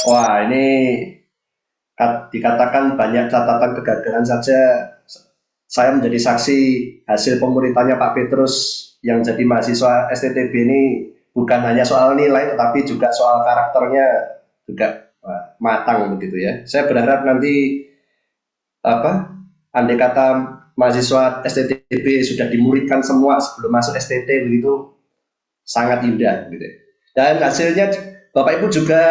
Wah, ini dikatakan banyak catatan kegagalan saja. Saya menjadi saksi hasil pemuritannya Pak Petrus yang jadi mahasiswa STTB ini bukan hanya soal nilai, tetapi juga soal karakternya juga matang begitu ya. Saya berharap nanti apa, andai kata mahasiswa STTB sudah dimuridkan semua sebelum masuk STT begitu, sangat indah gitu. Dan hasilnya Bapak Ibu juga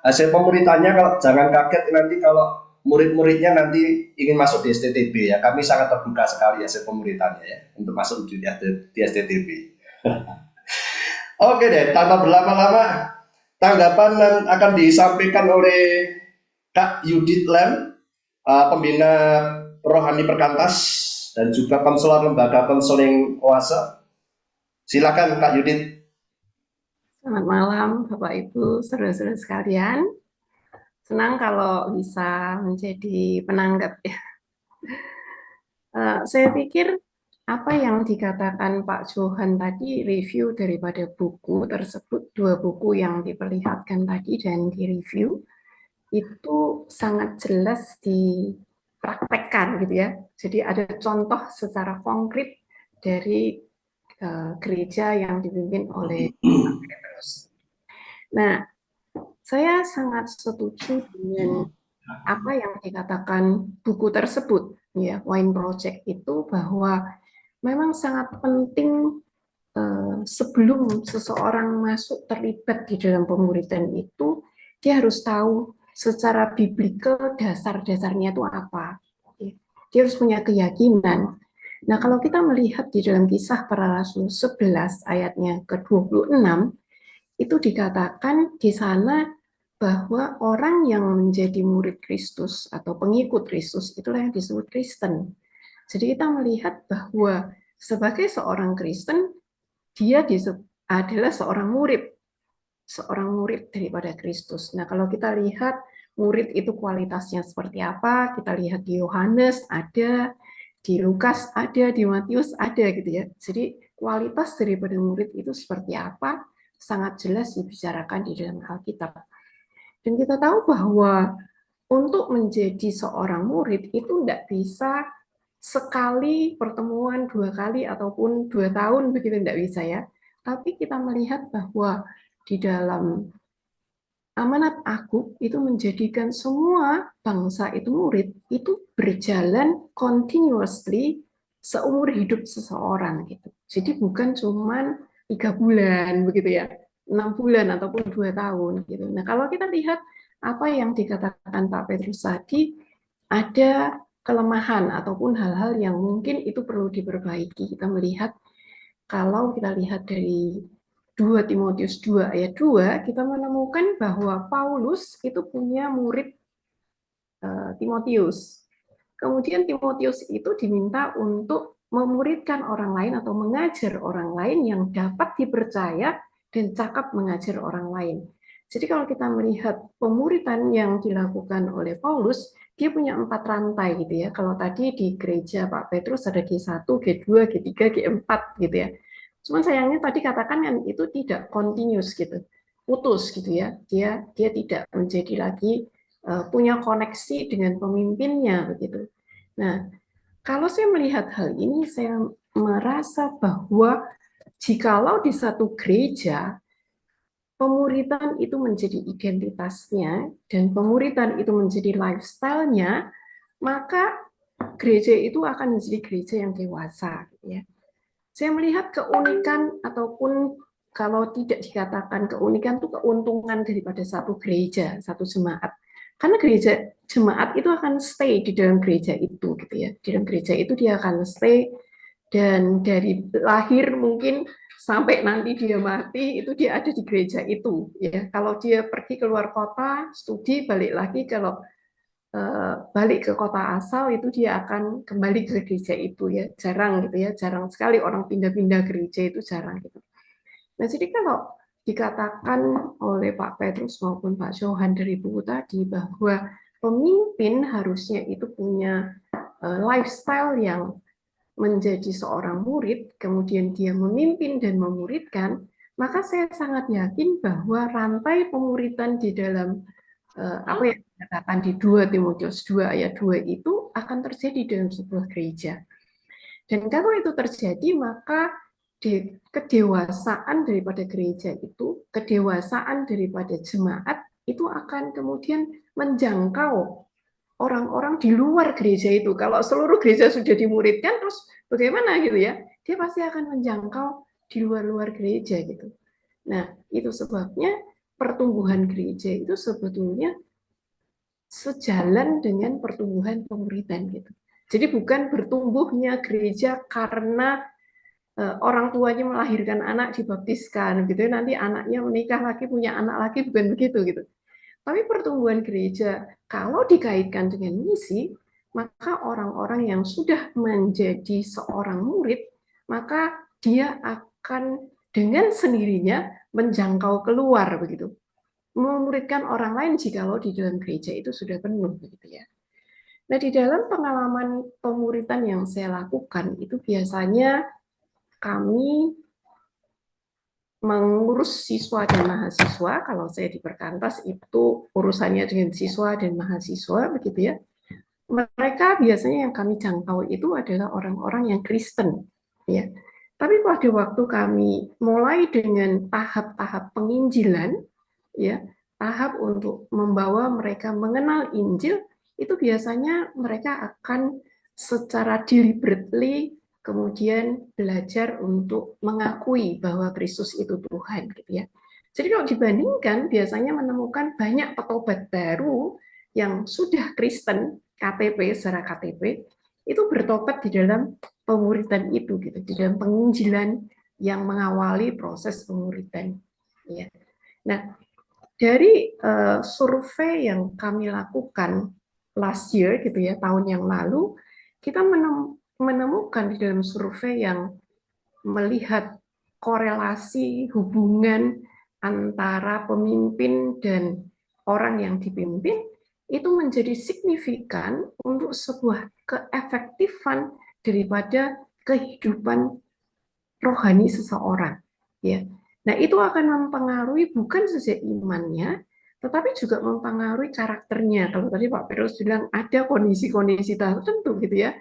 hasil pemuritannya kalau jangan kaget nanti kalau murid-muridnya nanti ingin masuk di STTB ya. Kami sangat terbuka sekali hasil pemuritannya ya untuk masuk di STTB. Oke deh, tanpa berlama-lama tanggapan akan disampaikan oleh Kak Yudit Lem, pembina Rohani Perkantas dan juga konselor lembaga konseling Oase. Silakan Kak Yudit. Selamat malam, Bapak Ibu, saudara-saudara sekalian. Senang kalau bisa menjadi penanggap ya. Saya pikir apa yang dikatakan Pak Johan tadi, review daripada buku tersebut, dua buku yang diperlihatkan tadi dan direview, itu sangat jelas dipraktekkan gitu ya. Jadi ada contoh secara konkret dari gereja yang dipimpin oleh Pak Petrus. Nah, saya sangat setuju dengan apa yang dikatakan buku tersebut, ya, Wine Project itu bahwa memang sangat penting sebelum seseorang masuk terlibat di dalam pemuridan itu, dia harus tahu secara biblikal dasar-dasarnya itu apa. Dia harus punya keyakinan. Nah, kalau kita melihat di dalam Kisah Para Rasul 11 ayatnya ke-26, itu dikatakan di sana bahwa orang yang menjadi murid Kristus atau pengikut Kristus itulah yang disebut Kristen. Jadi kita melihat bahwa sebagai seorang Kristen, dia adalah seorang murid daripada Kristus. Nah, kalau kita lihat murid itu kualitasnya seperti apa, kita lihat di Yohanes ada, di Lukas ada, di Matius ada gitu ya. Jadi kualitas daripada murid itu seperti apa, sangat jelas dibicarakan di dalam Alkitab. Dan kita tahu bahwa untuk menjadi seorang murid itu tidak bisa sekali pertemuan, dua kali, ataupun 2 tahun, begitu tidak bisa ya. Tapi kita melihat bahwa di dalam amanat agung itu menjadikan semua bangsa itu murid, itu berjalan continuously seumur hidup seseorang gitu. Jadi bukan cuma 3 bulan begitu ya, 6 bulan ataupun 2 tahun gitu. Nah kalau kita lihat apa yang dikatakan Pak Petrus tadi, ada kelemahan ataupun hal-hal yang mungkin itu perlu diperbaiki. Kita melihat kalau kita lihat dari 2 Timotius 2 ayat 2, kita menemukan bahwa Paulus itu punya murid Timotius. Kemudian Timotius itu diminta untuk memuridkan orang lain atau mengajar orang lain yang dapat dipercaya dan cakap mengajar orang lain. Jadi kalau kita melihat pemuritan yang dilakukan oleh Paulus, dia punya 4 rantai gitu ya. Kalau tadi di gereja Pak Petrus ada G1, G2, G3, G4 gitu ya. Cuman sayangnya tadi katakan yang itu tidak continuous gitu, putus gitu ya. Dia tidak menjadi lagi punya koneksi dengan pemimpinnya begitu. Nah, kalau saya melihat hal ini, saya merasa bahwa jikalau di satu gereja pemuritan itu menjadi identitasnya dan pemuritan itu menjadi lifestyle-nya, maka gereja itu akan menjadi gereja yang dewasa. Ya. Saya melihat keunikan ataupun kalau tidak dikatakan keunikan itu keuntungan daripada satu gereja, satu jemaat. Karena gereja jemaat itu akan stay di dalam gereja itu gitu ya. Di dalam gereja itu dia akan stay dan dari lahir mungkin sampai nanti dia mati itu dia ada di gereja itu ya. Kalau dia pergi keluar kota studi balik lagi, kalau balik ke kota asal itu dia akan kembali ke gereja itu ya, jarang gitu ya, jarang sekali orang pindah-pindah gereja, itu jarang gitu. Nah jadi kalau dikatakan oleh Pak Petrus maupun Pak Johan dari buku tadi bahwa pemimpin harusnya itu punya lifestyle yang menjadi seorang murid, kemudian dia memimpin dan memuridkan, maka saya sangat yakin bahwa rantai pemuritan di dalam apa yang dikatakan di 2 Timotius 2 ayat 2 itu akan terjadi dalam sebuah gereja. Dan kalau itu terjadi, maka kedewasaan daripada gereja itu, kedewasaan daripada jemaat itu akan kemudian menjangkau orang-orang di luar gereja itu. Kalau seluruh gereja sudah dimuridkan, terus bagaimana gitu ya? Dia pasti akan menjangkau di luar-luar gereja gitu. Nah, itu sebabnya pertumbuhan gereja itu sebetulnya sejalan dengan pertumbuhan pemuridan gitu. Jadi bukan bertumbuhnya gereja karena orang tuanya melahirkan anak dibaptiskan gitu, nanti anaknya menikah lagi punya anak lagi, bukan begitu gitu. Tapi pertumbuhan gereja kalau dikaitkan dengan misi, maka orang-orang yang sudah menjadi seorang murid, maka dia akan dengan sendirinya menjangkau keluar begitu, memuridkan orang lain jikalau di dalam gereja itu sudah penuh begitu ya. Nah, di dalam pengalaman pemuridan yang saya lakukan itu biasanya kami mengurus siswa dan mahasiswa. Kalau saya di Perkantas itu urusannya dengan siswa dan mahasiswa begitu ya. Mereka biasanya yang kami jangkau itu adalah orang-orang yang Kristen ya. Tapi pada waktu kami mulai dengan tahap-tahap penginjilan ya, tahap untuk membawa mereka mengenal Injil, itu biasanya mereka akan secara deliberately kemudian belajar untuk mengakui bahwa Kristus itu Tuhan gitu ya. Jadi kalau dibandingkan biasanya menemukan banyak petobat baru yang sudah Kristen, KTP secara KTP itu bertobat di dalam pemuridan itu gitu, di dalam penginjilan yang mengawali proses pemuridan ya. Nah, dari survei yang kami lakukan last year gitu ya, tahun yang lalu, kita menemukan di dalam survei yang melihat korelasi hubungan antara pemimpin dan orang yang dipimpin itu menjadi signifikan untuk sebuah keefektifan daripada kehidupan rohani seseorang ya. Nah, itu akan mempengaruhi bukan saja imannya, tetapi juga mempengaruhi karakternya. Kalau tadi Pak Petrus bilang ada kondisi-kondisi tertentu gitu ya,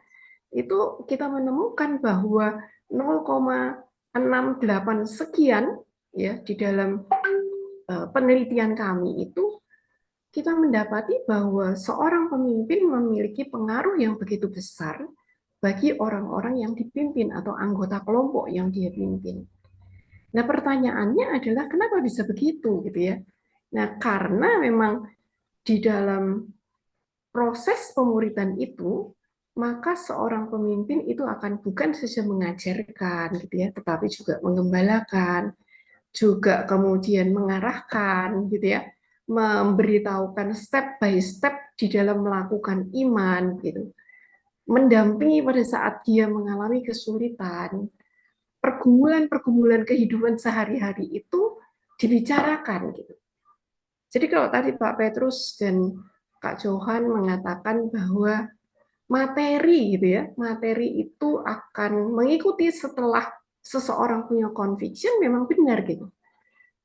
itu kita menemukan bahwa 0,68 sekian ya di dalam penelitian kami itu kita mendapati bahwa seorang pemimpin memiliki pengaruh yang begitu besar bagi orang-orang yang dipimpin atau anggota kelompok yang dia pimpin. Nah, pertanyaannya adalah kenapa bisa begitu gitu ya? Nah, karena memang di dalam proses pemuridan itu, maka seorang pemimpin itu akan bukan saja mengajarkan gitu ya, tetapi juga mengembalakan, juga kemudian mengarahkan gitu ya, memberitahukan step by step di dalam melakukan iman gitu. Mendampingi pada saat dia mengalami kesulitan, pergumulan-pergumulan kehidupan sehari-hari itu dibicarakan gitu. Jadi kalau tadi Pak Petrus dan Kak Johan mengatakan bahwa materi gitu ya, materi itu akan mengikuti setelah seseorang punya conviction memang benar gitu.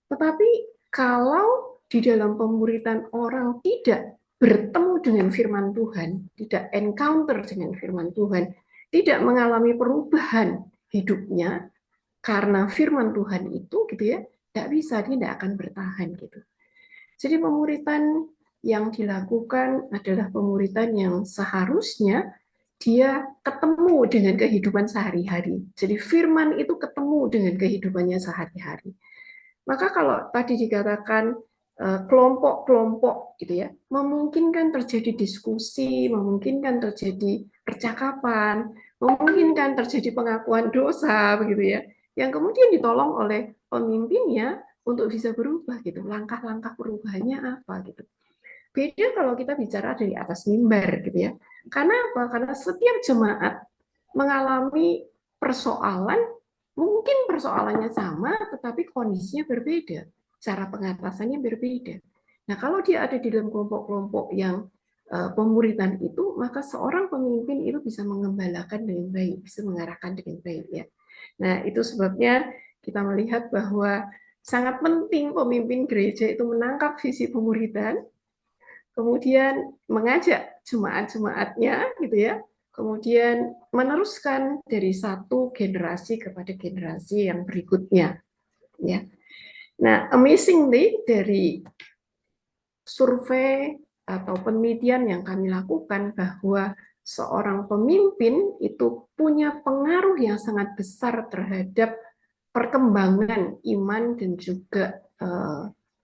Tetapi kalau di dalam pemuridan orang tidak bertemu dengan firman Tuhan, tidak encounter dengan firman Tuhan, tidak mengalami perubahan hidupnya, karena firman Tuhan itu gitu ya, tidak bisa, dia tidak akan bertahan gitu. Jadi pemuritan yang dilakukan adalah pemuritan yang seharusnya dia ketemu dengan kehidupan sehari-hari. Jadi firman itu ketemu dengan kehidupannya sehari-hari. Maka kalau tadi dikatakan kelompok-kelompok gitu ya, memungkinkan terjadi diskusi, memungkinkan terjadi percakapan, memungkinkan terjadi pengakuan dosa begitu ya, yang kemudian ditolong oleh pemimpinnya untuk bisa berubah gitu. Langkah-langkah perubahannya apa gitu. Beda kalau kita bicara dari atas mimbar gitu ya. Karena apa? Karena setiap jemaat mengalami persoalan, mungkin persoalannya sama, tetapi kondisinya berbeda. Cara pengatasannya berbeda. Nah, kalau dia ada di dalam kelompok-kelompok yang pemuritan itu, maka seorang pemimpin itu bisa mengembalakan dengan baik, bisa mengarahkan dengan baik ya. Nah, itu sebabnya kita melihat bahwa sangat penting pemimpin gereja itu menangkap visi pemuritan, kemudian mengajak jemaat-jemaatnya gitu ya, kemudian meneruskan dari satu generasi kepada generasi yang berikutnya ya. Nah, amazingly dari survei atau penelitian yang kami lakukan bahwa seorang pemimpin itu punya pengaruh yang sangat besar terhadap perkembangan iman dan juga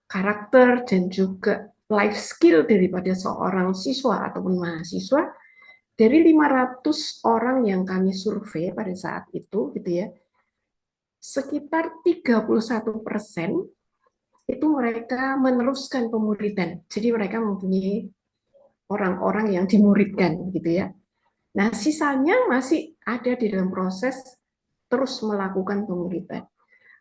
karakter dan juga life skill daripada seorang siswa ataupun mahasiswa. Dari 500 orang yang kami survei pada saat itu gitu ya, sekitar 31% itu mereka meneruskan pemuridan. Jadi mereka mempunyai orang-orang yang dimuridkan gitu ya. Nah, sisanya masih ada di dalam proses terus melakukan pemuridan.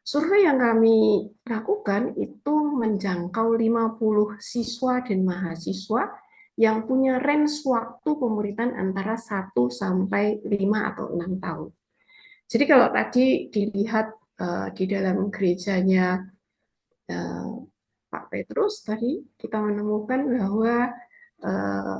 Survei yang kami lakukan itu menjangkau 50 siswa dan mahasiswa yang punya range waktu pemuridan antara 1 sampai 5 atau 6 tahun. Jadi kalau tadi dilihat di dalam gerejanya Pak Petrus, tadi kita menemukan bahwa uh,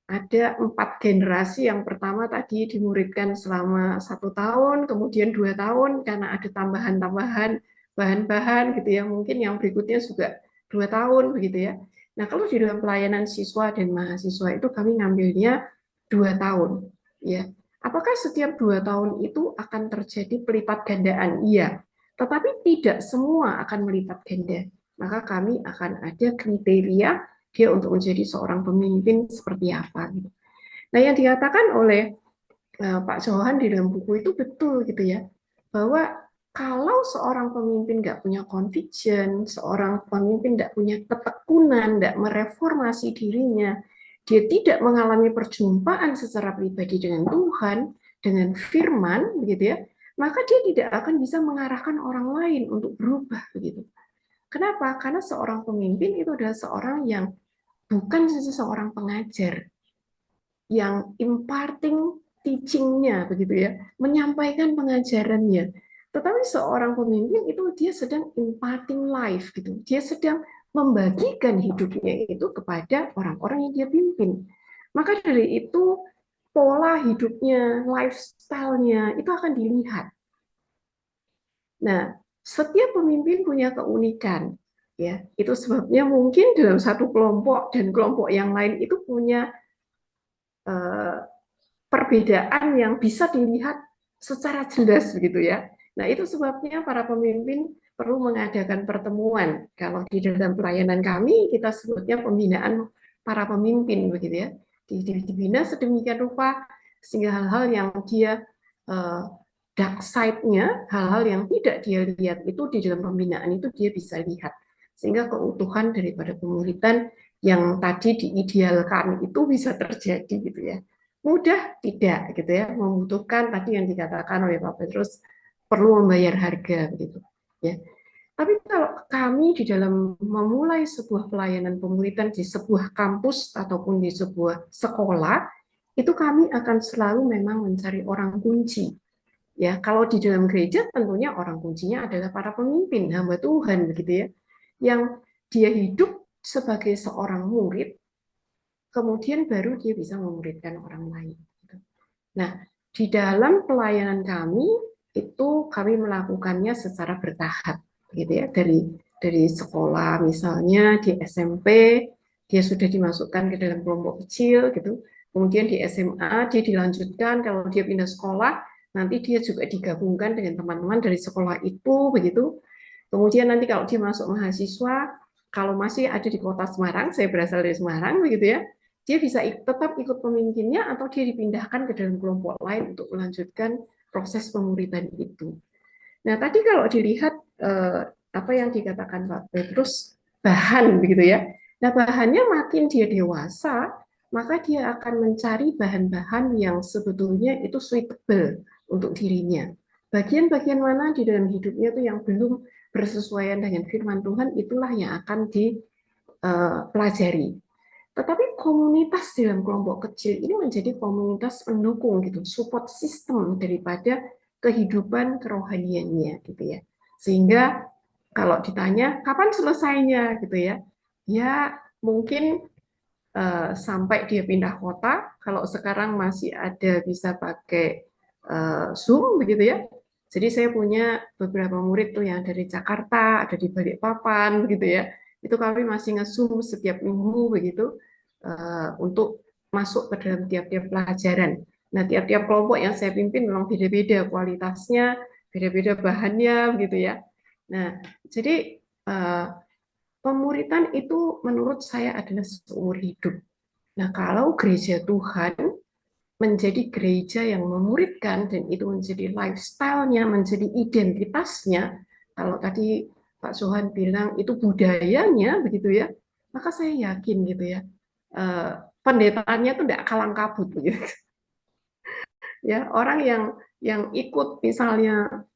ada 4 generasi. Yang pertama tadi dimuridkan selama 1 tahun, kemudian 2 tahun karena ada tambahan-tambahan bahan-bahan gitu ya. Mungkin yang berikutnya juga 2 tahun begitu ya. Nah kalau di dalam pelayanan siswa dan mahasiswa itu kami ngambilnya 2 tahun. Ya, apakah setiap 2 tahun itu akan terjadi pelipat gandaan? Iya, tetapi tidak semua akan melipat ganda. Maka kami akan ada kriteria dia untuk menjadi seorang pemimpin seperti apa gitu. Nah, yang dikatakan oleh Pak Johan di dalam buku itu betul gitu ya, bahwa kalau seorang pemimpin nggak punya conviction, seorang pemimpin nggak punya ketekunan, nggak mereformasi dirinya, dia tidak mengalami perjumpaan secara pribadi dengan Tuhan, dengan firman, begitu ya, maka dia tidak akan bisa mengarahkan orang lain untuk berubah begitu. Kenapa? Karena seorang pemimpin itu adalah seorang yang bukan seseorang pengajar yang imparting teaching-nya begitu ya, menyampaikan pengajarannya. Tetapi seorang pemimpin itu dia sedang imparting life gitu. Dia sedang membagikan hidupnya itu kepada orang-orang yang dia pimpin. Maka dari itu pola hidupnya, lifestyle-nya itu akan dilihat. Nah, setiap pemimpin punya keunikan ya. Itu sebabnya mungkin dalam satu kelompok dan kelompok yang lain itu punya eh, perbedaan yang bisa dilihat secara jelas begitu ya. Nah, itu sebabnya para pemimpin perlu mengadakan pertemuan. Kalau di dalam pelayanan kami kita sebutnya pembinaan para pemimpin begitu ya. Dibina sedemikian rupa sehingga hal-hal yang dia dark side-nya, hal-hal yang tidak dia lihat itu di dalam pembinaan itu dia bisa lihat. Sehingga keutuhan daripada pemuridan yang tadi diidealkan itu bisa terjadi gitu ya. Mudah tidak gitu ya, membutuhkan tadi yang dikatakan oleh Pak Petrus perlu membayar harga gitu ya. Tapi kalau kami di dalam memulai sebuah pelayanan pemuridan di sebuah kampus ataupun di sebuah sekolah, itu kami akan selalu memang mencari orang kunci. Ya, kalau di dalam gereja tentunya orang kuncinya adalah para pemimpin, hamba Tuhan begitu ya. Yang dia hidup sebagai seorang murid, kemudian baru dia bisa memuridkan orang lain. Nah, di dalam pelayanan kami itu kami melakukannya secara bertahap, gitu ya. Dari sekolah misalnya di SMP dia sudah dimasukkan ke dalam kelompok kecil, gitu. Kemudian di SMA dia dilanjutkan, kalau dia pindah sekolah nanti dia juga digabungkan dengan teman-teman dari sekolah itu, begitu. Kemudian nanti kalau dia masuk mahasiswa, kalau masih ada di kota Semarang, saya berasal dari Semarang, begitu ya, dia bisa tetap ikut pemimpinnya atau dia dipindahkan ke dalam kelompok lain untuk melanjutkan proses pemuridan itu. Nah, tadi kalau dilihat apa yang dikatakan Pak Petrus, bahan begitu ya. Nah, bahannya makin dia dewasa, maka dia akan mencari bahan-bahan yang sebetulnya itu suitable untuk dirinya. Bagian-bagian mana di dalam hidupnya itu yang belum bersesuaian dengan firman Tuhan, itulah yang akan dipelajari. Tetapi komunitas dalam kelompok kecil ini menjadi komunitas pendukung gitu, support system daripada kehidupan kerohaniannya gitu ya. Sehingga kalau ditanya kapan selesainya gitu ya, ya mungkin sampai dia pindah kota. Kalau sekarang masih ada bisa pakai Zoom begitu ya. Jadi saya punya beberapa murid tuh yang dari Jakarta, ada di Balikpapan begitu ya. Itu kami masih nge-Zoom setiap minggu begitu untuk masuk ke dalam tiap-tiap pelajaran. Nah, tiap-tiap kelompok yang saya pimpin memang beda-beda kualitasnya, beda-beda bahannya begitu ya. Nah, jadi pemuritan itu menurut saya adalah seumur hidup. Nah, kalau gereja Tuhan menjadi gereja yang memuridkan dan itu menjadi lifestyle-nya, menjadi identitasnya, kalau tadi Pak Johan bilang itu budayanya begitu ya, maka saya yakin gitu ya, pendetaannya itu tidak kalang kabut gitu. Ya, orang yang ikut misalnya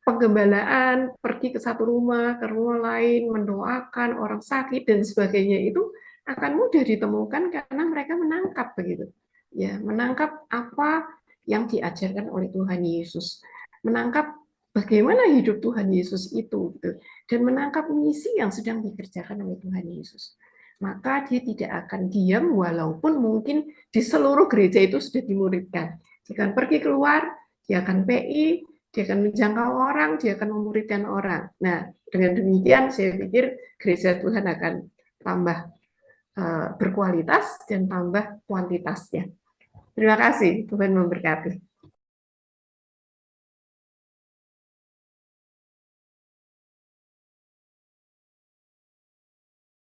penggembalaan, pergi ke satu rumah, ke rumah lain, mendoakan orang sakit dan sebagainya itu akan mudah ditemukan karena mereka menangkap begitu. Ya, menangkap apa yang diajarkan oleh Tuhan Yesus. Menangkap bagaimana hidup Tuhan Yesus itu gitu. Dan menangkap misi yang sedang dikerjakan oleh Tuhan Yesus. Maka dia tidak akan diam walaupun mungkin di seluruh gereja itu sudah dimuridkan. Dia akan pergi keluar, dia akan PI, dia akan menjangkau orang, dia akan memuridkan orang. Nah, dengan demikian saya pikir gereja Tuhan akan tambah berkualitas dan tambah kuantitasnya. Terima kasih, Tuhan memberkati.